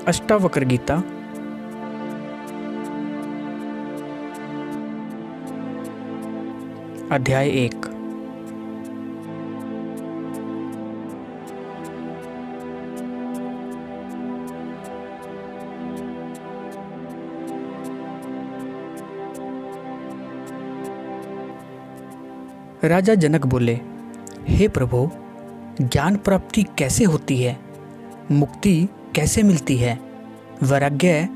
अष्टावक्र गीता अध्याय 1। राजा जनक बोले, हे प्रभु, ज्ञान प्राप्ति कैसे होती है? मुक्ति कैसे मिलती है? वैराग्य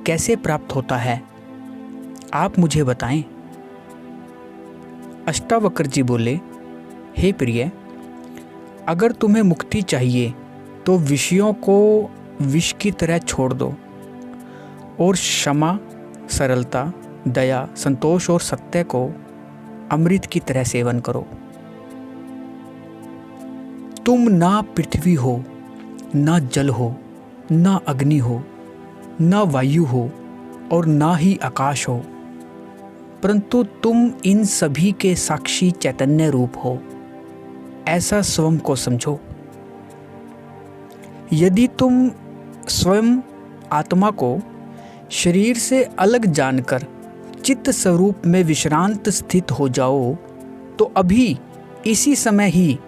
कैसे प्राप्त होता है? आप मुझे बताएं। अष्टावक्र जी बोले, हे प्रिय, अगर तुम्हें मुक्ति चाहिए तो विषयों को विष की तरह छोड़ दो और क्षमा, सरलता, दया, संतोष और सत्य को अमृत की तरह सेवन करो। तुम ना पृथ्वी हो, ना जल हो, ना अग्नि हो, ना वायु हो और ना ही आकाश हो, परंतु तुम इन सभी के साक्षी चैतन्य रूप हो, ऐसा स्वयं को समझो। यदि तुम स्वयं आत्मा को शरीर से अलग जानकर चित्त स्वरूप में विश्रांत स्थित हो जाओ तो अभी इसी समय ही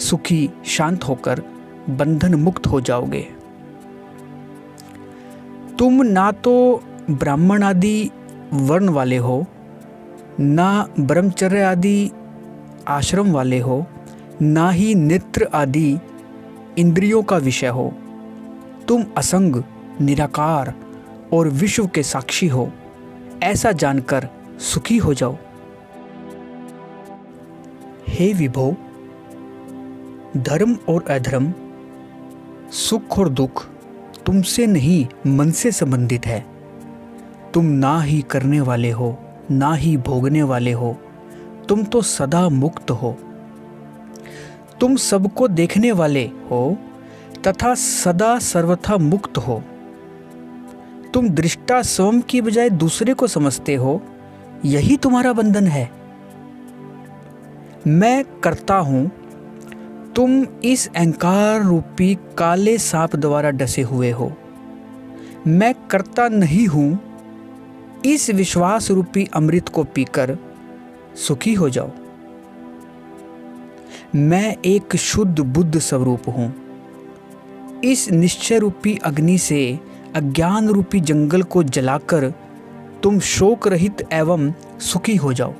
सुखी शांत होकर बंधन मुक्त हो जाओगे। तुम ना तो ब्राह्मण आदि वर्ण वाले हो, ना ब्रह्मचर्य आदि आश्रम वाले हो, ना ही नेत्र आदि इंद्रियों का विषय हो। तुम असंग, निराकार और विश्व के साक्षी हो, ऐसा जानकर सुखी हो जाओ। हे विभो, धर्म और अधर्म, सुख और दुख तुमसे नहीं मन से संबंधित है। तुम ना ही करने वाले हो, ना ही भोगने वाले हो, तुम तो सदा मुक्त हो। तुम सबको देखने वाले हो तथा सदा सर्वथा मुक्त हो। तुम दृष्टा स्वयं की बजाय दूसरे को समझते हो, यही तुम्हारा बंधन है। मैं करता हूं, तुम इस अहंकार रूपी काले सांप द्वारा डसे हुए हो। मैं करता नहीं हूं, इस विश्वास रूपी अमृत को पीकर सुखी हो जाओ। मैं एक शुद्ध बुद्ध स्वरूप हूं। इस निश्चय रूपी अग्नि से अज्ञान रूपी जंगल को जलाकर तुम शोक रहित एवं सुखी हो जाओ।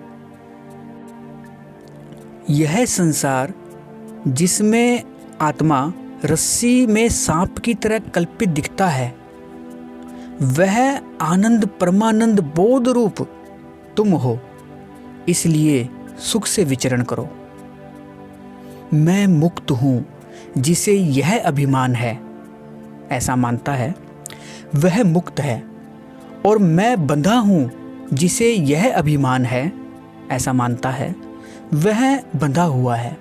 यह संसार जिसमें आत्मा रस्सी में सांप की तरह कल्पित दिखता है, वह आनंद परमानंद बोध रूप तुम हो। इसलिए सुख से विचरण करो। मैं मुक्त हूं, जिसे यह अभिमान है, ऐसा मानता है, वह मुक्त है, और मैं बंधा हूं, जिसे यह अभिमान है, ऐसा मानता है, वह बंधा हुआ है।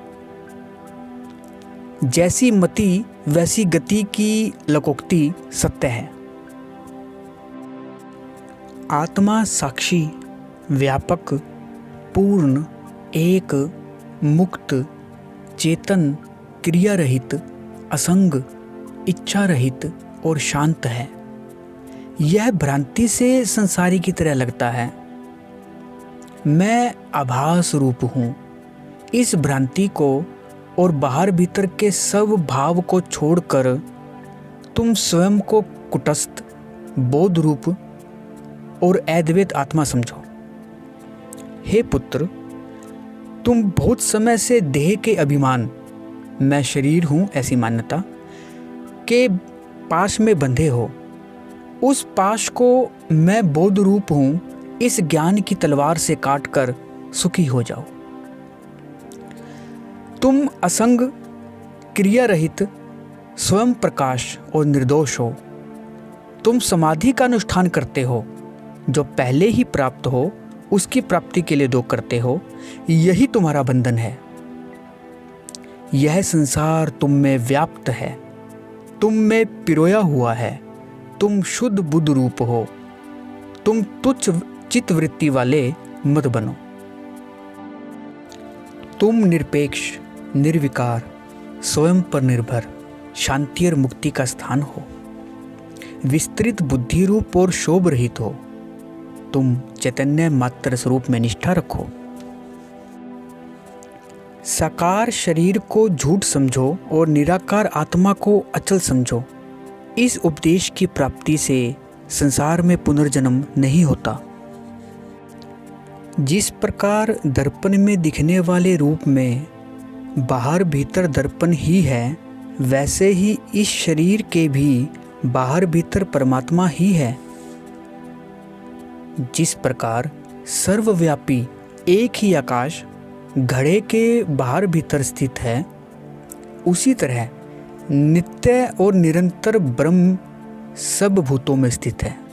जैसी मति वैसी गति की लोकोक्ति सत्य है। आत्मा साक्षी, व्यापक, पूर्ण, एक, मुक्त, चेतन, क्रिया रहित, असंग, इच्छा रहित और शांत है। यह भ्रांति से संसारी की तरह लगता है। मैं आभास रूप हूँ। इस भ्रांति को और बाहर भीतर के सब भाव को छोड़कर तुम स्वयं को कुटस्थ, बोध रूप और अद्वैत आत्मा समझो। हे पुत्र, तुम बहुत समय से देह के अभिमान, मैं शरीर हूं ऐसी मान्यता के पाश में बंधे हो। उस पाश को मैं बोध रूप हूं, इस ज्ञान की तलवार से काटकर सुखी हो जाओ। तुम असंग, क्रिया रहित, स्वयं प्रकाश और निर्दोष हो। तुम समाधि का अनुष्ठान करते हो, जो पहले ही प्राप्त हो उसकी प्राप्ति के लिए दो करते हो। यही तुम्हारा बंधन है। यह संसार तुम में व्याप्त है, तुम में पिरोया हुआ है। तुम शुद्ध बुद्ध रूप हो। तुम तुच्छ चित्त वृत्ति वाले मत बनो। तुम निरपेक्ष, निर्विकार, स्वयं पर निर्भर, शांति और मुक्ति का स्थान हो। विस्तृत बुद्धि रूप और शोभ रहित हो। तुम चैतन्य मात्र स्वरूप में निष्ठा रखो। साकार शरीर को झूठ समझो और निराकार आत्मा को अचल समझो। इस उपदेश की प्राप्ति से संसार में पुनर्जन्म नहीं होता। जिस प्रकार दर्पण में दिखने वाले रूप में बाहर भीतर दर्पण ही है, वैसे ही इस शरीर के भी बाहर भीतर परमात्मा ही है। जिस प्रकार सर्वव्यापी एक ही आकाश घड़े के बाहर भीतर स्थित है, उसी तरह नित्य और निरंतर ब्रह्म सब भूतों में स्थित है।